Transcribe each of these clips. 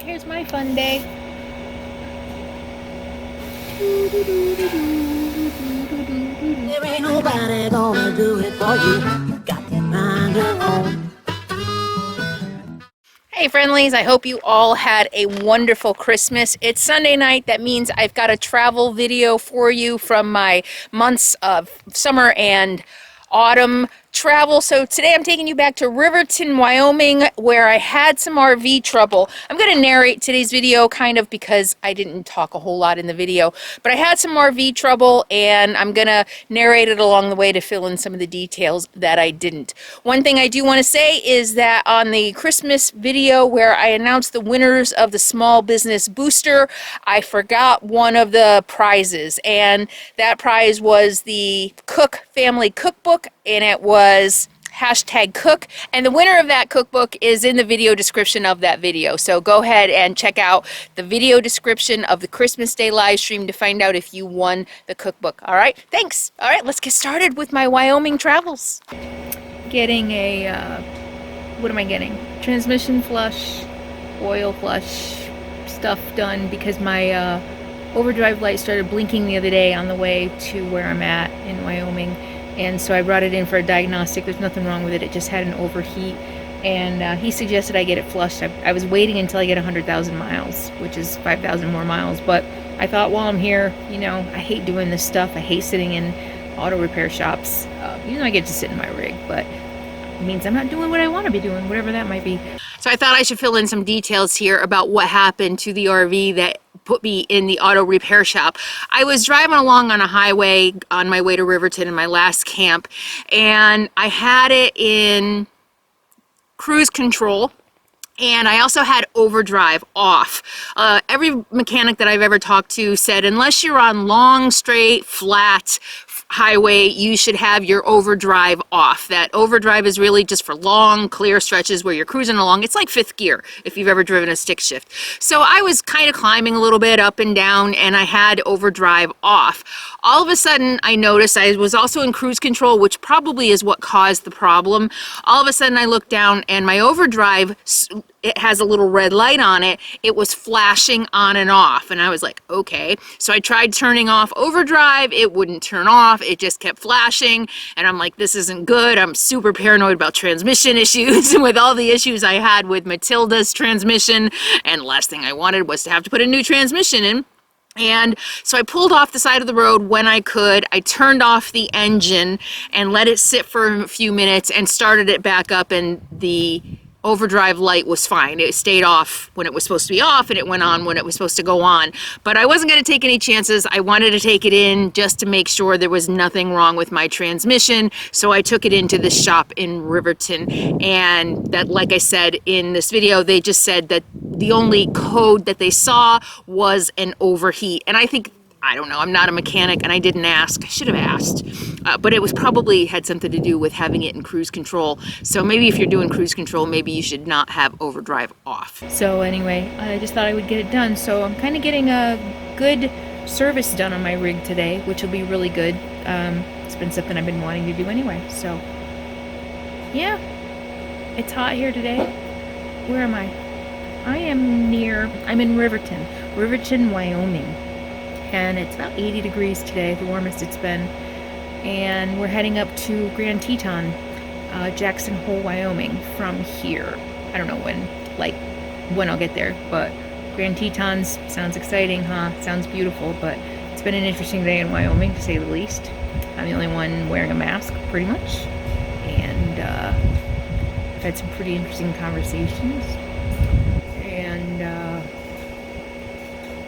Here's my fun day. There ain't nobody gonna do it for you. Got to find your own. Hey friendlies, I hope you all had a wonderful Christmas. It's Sunday night. That means I've got a travel video for you from my months of summer and autumn travel. So today I'm taking you back to Riverton, Wyoming, where I had some RV trouble. I'm going to narrate today's video kind of because I didn't talk a whole lot in the video, but I had some RV trouble and I'm going to narrate it along the way to fill in some of the details that I didn't. One thing I do want to say is that on the Christmas video where I announced the winners of the Small Business Booster, I forgot one of the prizes, and that prize was the Cook Family Cookbook, and it was #cook, and the winner of that cookbook is in the video description of that video. So go ahead and check out the video description of the Christmas Day live stream to find out if you won the cookbook. All right, thanks. All right, let's get started with my Wyoming travels. Getting a, what am I getting? Transmission flush, oil flush stuff done because my overdrive light started blinking the other day on the way to where I'm at in Wyoming. And so I brought it in for a diagnostic. There's nothing wrong with it. It just had an overheat. And he suggested I get it flushed. I was waiting until I get 100,000 miles, which is 5,000 more miles. But I thought while I'm here, you know, I hate doing this stuff. I hate sitting in auto repair shops. Even though I get to sit in my rig, but it means I'm not doing what I want to be doing, whatever that might be. So I thought I should fill in some details here about what happened to the RV that put me in the auto repair shop. I was driving along on a highway on my way to Riverton in my last camp, and I had it in cruise control, and I also had overdrive off. Every mechanic that I've ever talked to said unless you're on long, straight, flat highway, you should have your overdrive off. That overdrive is really just for long, clear stretches where you're cruising along. It's like fifth gear if you've ever driven a stick shift. So I was kind of climbing a little bit up and down, and I had overdrive off. All of a sudden, I noticed I was also in cruise control, which probably is what caused the problem. All of a sudden, I looked down, and my overdrive, it has a little red light on it. It was flashing on and off, and I was like, okay. So I tried turning off overdrive. It wouldn't turn off. It just kept flashing, and I'm like, this isn't good. I'm super paranoid about transmission issues with all the issues I had with Matilda's transmission, and the last thing I wanted was to have to put a new transmission in. And so I pulled off the side of the road when I could. I turned off the engine and let it sit for a few minutes and started it back up, and the overdrive light was fine. It stayed off when it was supposed to be off, and it went on when it was supposed to go on. But I wasn't going to take any chances. I wanted to take it in just to make sure there was nothing wrong with my transmission. So I took it into the shop in Riverton, and that, like I said in this video, they just said that the only code that they saw was an overheat. And I don't know, I'm not a mechanic and I didn't ask. I should have asked. But it was probably had something to do with having it in cruise control. So maybe if you're doing cruise control, maybe you should not have overdrive off. So anyway, I just thought I would get it done. So I'm kind of getting a good service done on my rig today, which will be really good. It's been something I've been wanting to do anyway. So yeah, it's hot here today. Where am I? I'm in Riverton, Wyoming. And it's about 80 degrees today, the warmest it's been. And we're heading up to Grand Teton, Jackson Hole, Wyoming from here. I don't know when I'll get there, but Grand Tetons sounds exciting, huh? Sounds beautiful, but it's been an interesting day in Wyoming, to say the least. I'm the only one wearing a mask, pretty much. And I've had some pretty interesting conversations. And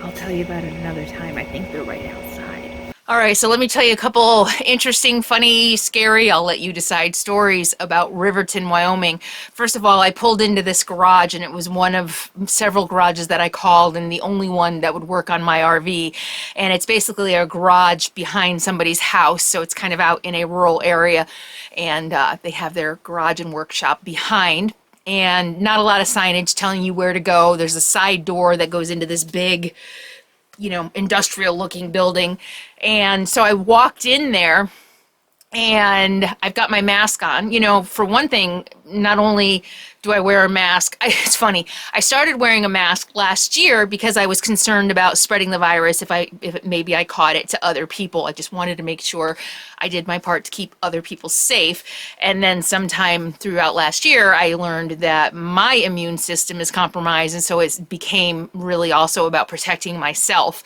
I'll tell you about it another time. I think they're right outside. All right, so let me tell you a couple interesting, funny, scary, I'll let you decide, stories about Riverton, Wyoming. First of all, I pulled into this garage, and it was one of several garages that I called, and the only one that would work on my RV. And it's basically a garage behind somebody's house, so it's kind of out in a rural area, and they have their garage and workshop behind. And not a lot of signage telling you where to go. There's a side door that goes into this big, you know, industrial looking building. And so I walked in there, and I've got my mask on. You know, for one thing, not only do I wear a mask, it's funny. I started wearing a mask last year because I was concerned about spreading the virus if maybe I caught it to other people. I just wanted to make sure I did my part to keep other people safe. And then sometime throughout last year, I learned that my immune system is compromised, and so it became really also about protecting myself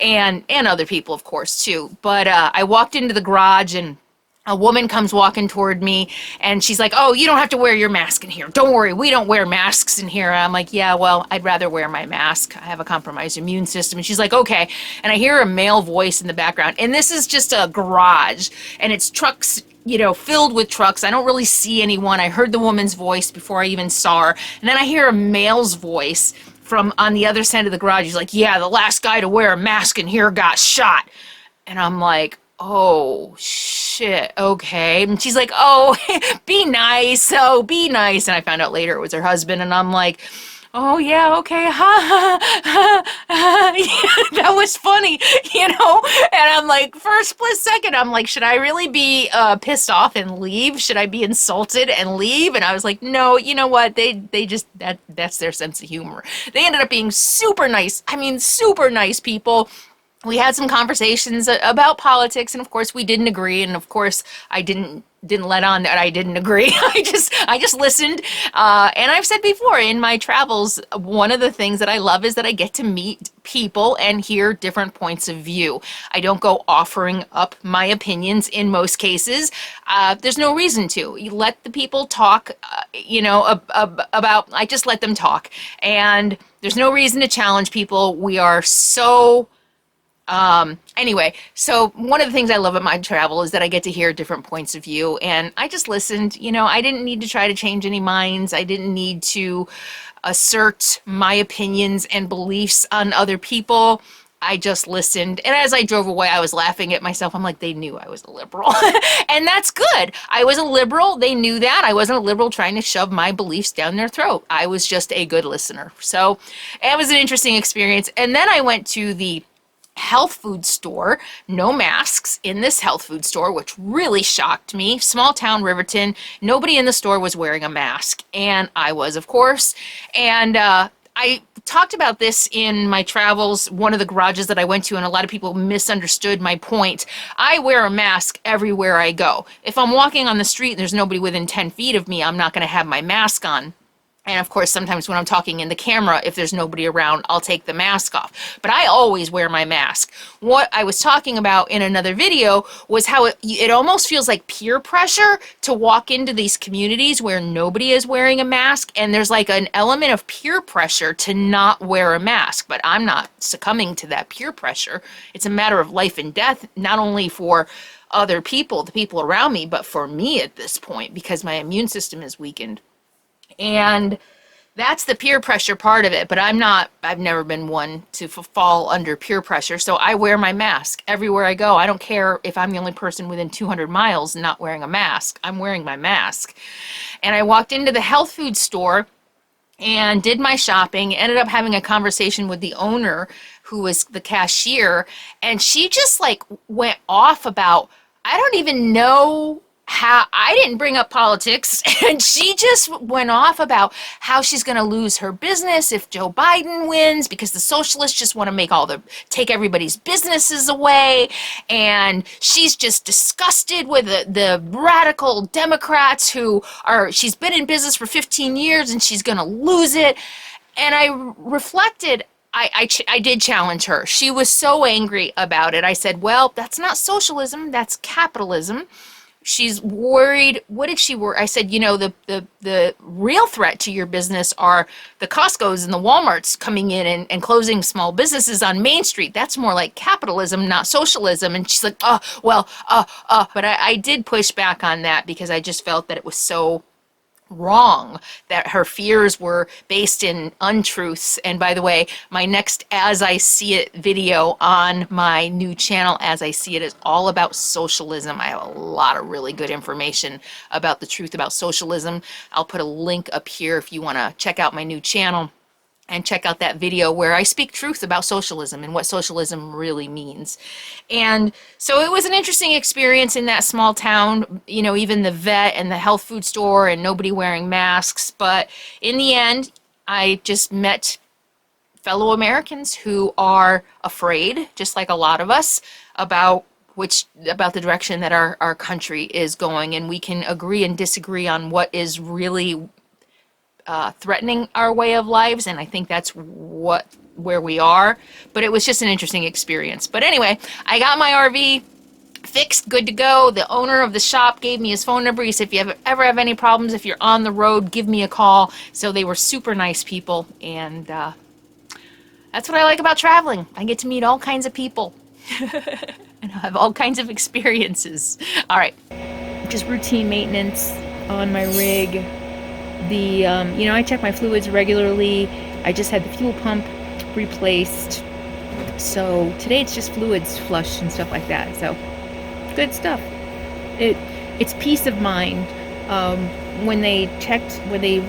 and other people, of course, too. But I walked into the garage, and a woman comes walking toward me, and she's like, "Oh, you don't have to wear your mask in here. Don't worry, we don't wear masks in here." And I'm like, "Yeah, well, I'd rather wear my mask. I have a compromised immune system." And she's like, "Okay." And I hear a male voice in the background, and this is just a garage, and it's trucks, you know, filled with trucks. I don't really see anyone. I heard the woman's voice before I even saw her. And then I hear a male's voice from on the other side of the garage. He's like, "Yeah, the last guy to wear a mask in here got shot." And I'm like, "Oh, shit, okay." And she's like, "Oh, be nice, oh, be nice." And I found out later it was her husband, and I'm like, "Oh, yeah, okay, ha, ha, ha, ha." Yeah, that was funny, you know? And I'm like, for a split second, I'm like, should I really be pissed off and leave? Should I be insulted and leave? And I was like, no, you know what? They just, that's their sense of humor. They ended up being super nice. I mean, super nice people. We had some conversations about politics, and of course we didn't agree, and of course I didn't let on that I didn't agree. I just listened, and I've said before, in my travels, one of the things that I love is that I get to meet people and hear different points of view. I don't go offering up my opinions in most cases. There's no reason to. You let the people talk, you know, about, I just let them talk, and there's no reason to challenge people. We are so anyway, so one of the things I love about my travel is that I get to hear different points of view, and I just listened. You know, I didn't need to try to change any minds. I didn't need to assert my opinions and beliefs on other people. I just listened. And as I drove away, I was laughing at myself. I'm like, they knew I was a liberal. And that's good. I was a liberal. They knew that. I wasn't a liberal trying to shove my beliefs down their throat. I was just a good listener. So it was an interesting experience. And then I went to the health food store. No masks in this health food store, which really shocked me. Small town Riverton. Nobody in the store was wearing a mask, and I was, of course. And I talked about this in my travels, one of the garages that I went to, and a lot of people misunderstood my point. I wear a mask everywhere I go. If I'm walking on the street and there's nobody within 10 feet of me, I'm not going to have my mask on. And of course, sometimes when I'm talking in the camera, if there's nobody around, I'll take the mask off. But I always wear my mask. What I was talking about in another video was how it almost feels like peer pressure to walk into these communities where nobody is wearing a mask. And there's like an element of peer pressure to not wear a mask. But I'm not succumbing to that peer pressure. It's a matter of life and death, not only for other people, the people around me, but for me at this point, because my immune system is weakened. And that's the peer pressure part of it, but I've never been one to fall under peer pressure, so I wear my mask everywhere I go. I don't care if I'm the only person within 200 miles not wearing a mask. I'm wearing my mask. And I walked into the health food store and did my shopping, ended up having a conversation with the owner, who was the cashier, and she just like went off about, I don't even know how, I didn't bring up politics, and she just went off about how she's going to lose her business if Joe Biden wins, because the socialists just want to take everybody's businesses away, and she's just disgusted with the radical Democrats she's been in business for 15 years and she's going to lose it. And I reflected, I did challenge her. She was so angry about it. I said, well, that's not socialism, that's capitalism. She's worried. What did she worry? I said, you know, the real threat to your business are the Costco's and the Walmarts coming in and closing small businesses on Main Street. That's more like capitalism, not socialism. And she's like, oh, well, but I did push back on that because I just felt that it was so wrong, that her fears were based in untruths. And by the way, my next As I See It video on my new channel, As I See It, is all about socialism. I have a lot of really good information about the truth about socialism. I'll put a link up here if you want to check out my new channel. and check out that video where I speak truth about socialism and what socialism really means. And so it was an interesting experience in that small town, you know, even the vet and the health food store and nobody wearing masks. But in the end, I just met fellow Americans who are afraid, just like a lot of us, about the direction that our country is going. And we can agree and disagree on what is really threatening our way of lives, and I think that's where we are. But it was just an interesting experience. But anyway, I got my RV fixed, good to go. The owner of the shop gave me his phone number. He said, if you ever have any problems, if you're on the road, give me a call. So they were super nice people, and that's what I like about traveling. I get to meet all kinds of people and have all kinds of experiences. All right, just routine maintenance on my rig. You know, I check my fluids regularly. I just had the fuel pump replaced. So today it's just fluids flushed and stuff like that. So good stuff. It's peace of mind. When they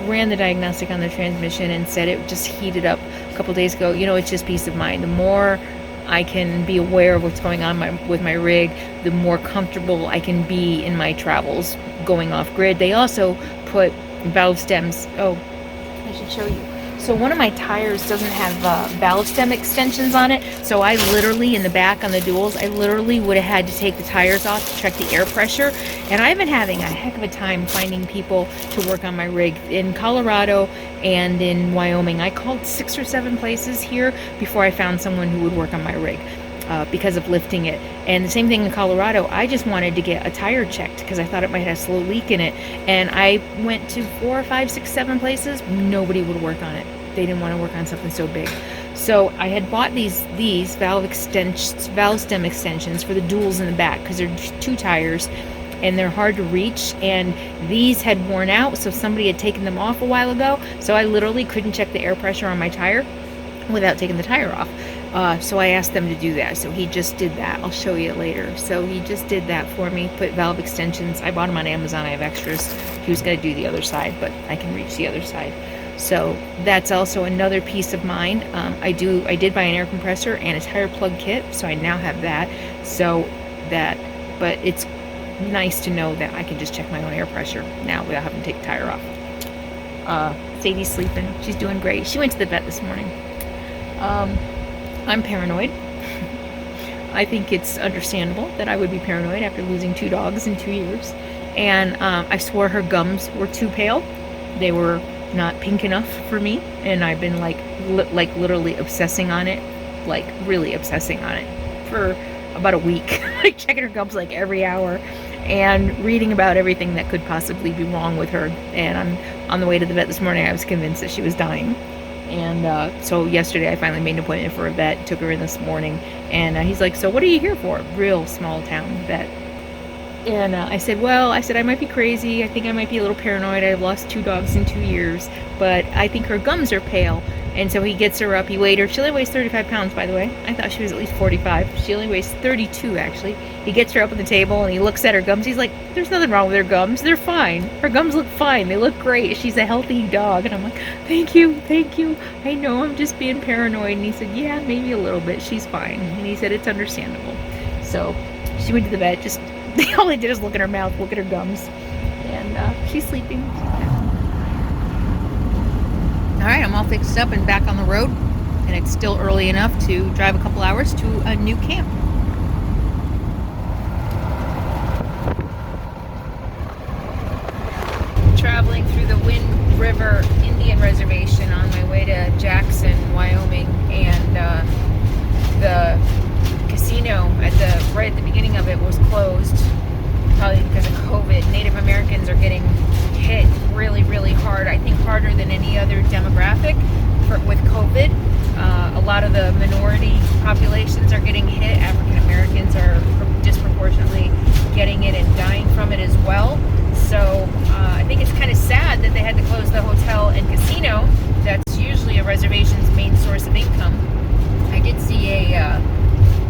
ran the diagnostic on the transmission and said it just heated up a couple days ago, you know, it's just peace of mind. The more I can be aware of what's going on with my rig, the more comfortable I can be in my travels going off grid. They also put valve stems. Oh, I should show you. So one of my tires doesn't have valve stem extensions on it, so I literally, in the back on the duals, I literally would have had to take the tires off to check the air pressure. And I've been having a heck of a time finding people to work on my rig in Colorado and in Wyoming. I called 6 or 7 places here before I found someone who would work on my rig. Because of lifting it. And the same thing in Colorado, I just wanted to get a tire checked because I thought it might have a slow leak in it. And I went to 4, 5, 6, 7 places. Nobody would work on it. They didn't want to work on something so big. So I had bought these valve stem extensions for the duals in the back because they're 2 tires and they're hard to reach, and these had worn out, so somebody had taken them off a while ago. So I literally couldn't check the air pressure on my tire without taking the tire off. So I asked them to do that. So he just did that. I'll show you later. So he just did that for me, put valve extensions. I bought them on Amazon. I have extras. He was going to do the other side, but I can reach the other side. So that's also another peace of mind. I did buy an air compressor and a tire plug kit, so I now have that. But it's nice to know that I can just check my own air pressure now without having to take the tire off. Sadie's sleeping. She's doing great. She went to the vet this morning. I'm paranoid. I think it's understandable that I would be paranoid after losing 2 dogs in 2 years. And I swore her gums were too pale. They were not pink enough for me. And I've been like literally obsessing on it, like really obsessing on it for about a week. Like checking her gums like every hour and reading about everything that could possibly be wrong with her. And I'm on the way to the vet this morning. I was convinced that she was dying. And so yesterday I finally made an appointment for a vet, took her in this morning, and he's like, so what are you here for? Real small town vet. And I said, I might be crazy. I think I might be a little paranoid. I've lost 2 dogs in 2 years, but I think her gums are pale. And so he gets her up, he weighed her. She only weighs 35 pounds, by the way. I thought she was at least 45. She only weighs 32, actually. He gets her up on the table and he looks at her gums. He's like, there's nothing wrong with her gums. They're fine. Her gums look fine. They look great. She's a healthy dog. And I'm like, thank you. I know I'm just being paranoid. And he said, yeah, maybe a little bit. She's fine. And he said, it's understandable. So she went to the vet. All they did is look at her mouth, look at her gums. And she's sleeping. All right, I'm all fixed up and back on the road, and it's still early enough to drive a couple hours to a new camp. Traveling through the Wind River Indian Reservation on my way to Jackson, Wyoming, and the casino right at the beginning of it was closed, probably because of COVID. Native Americans are getting hit really, really hard. I think harder than any other demographic with COVID. A lot of the minority populations are getting hit. African Americans are disproportionately getting it and dying from it as well. So I think it's kind of sad that they had to close the hotel and casino. That's usually a reservation's main source of income. I did see a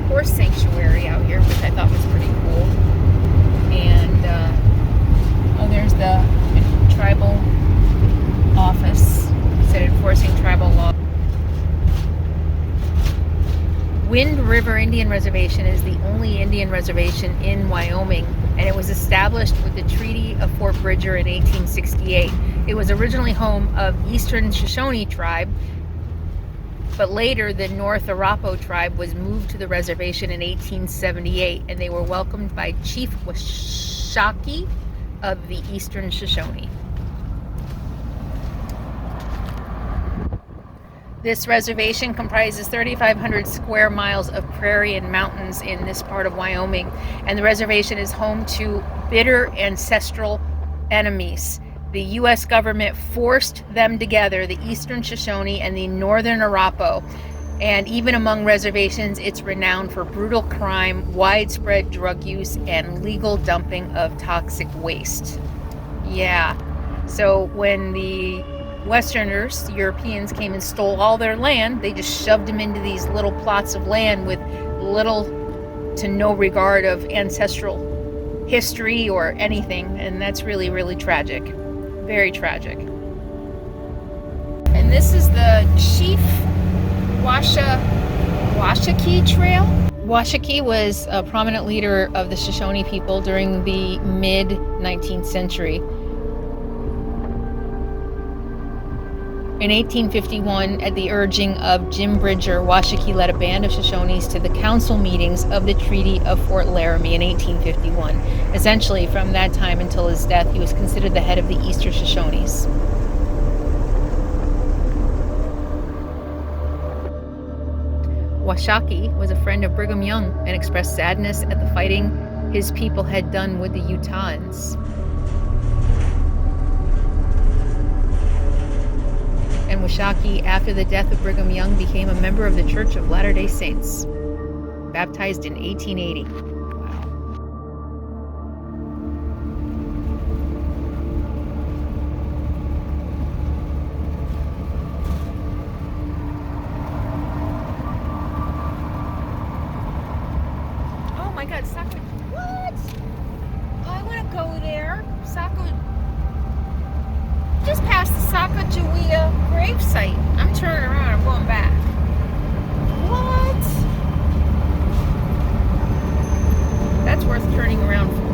horse sanctuary out here, which I thought was pretty cool. And there's the tribal office. It said enforcing tribal law. Wind River Indian Reservation is the only Indian reservation in Wyoming, and it was established with the Treaty of Fort Bridger in 1868. It was originally home of Eastern Shoshone tribe, but later the North Arapaho tribe was moved to the reservation in 1878, and they were welcomed by Chief Washakie of the Eastern Shoshone. This reservation comprises 3,500 square miles of prairie and mountains in this part of Wyoming, and the reservation is home to bitter ancestral enemies. The U.S. government forced them together, the Eastern Shoshone and the Northern Arapaho, and even among reservations, it's renowned for brutal crime, widespread drug use, and legal dumping of toxic waste. Yeah, so when the Westerners, Europeans, came and stole all their land, they just shoved them into these little plots of land with little to no regard of ancestral history or anything, and that's really, really tragic. Very tragic. And this is the Chief Washakie Trail. Washakie was a prominent leader of the Shoshone people during the mid-19th century. In 1851, at the urging of Jim Bridger, Washakie led a band of Shoshones to the council meetings of the Treaty of Fort Laramie in 1851. Essentially, from that time until his death, he was considered the head of the Eastern Shoshones. Washakie was a friend of Brigham Young and expressed sadness at the fighting his people had done with the Utahns. And Washakie, after the death of Brigham Young, became a member of the Church of Latter-day Saints, baptized in 1880. Wow. Oh my God, Saka, what? Oh, I want to go there. Saka. Just past the Sacagawea gravesite. I'm turning around. I'm going back. What? That's worth turning around for.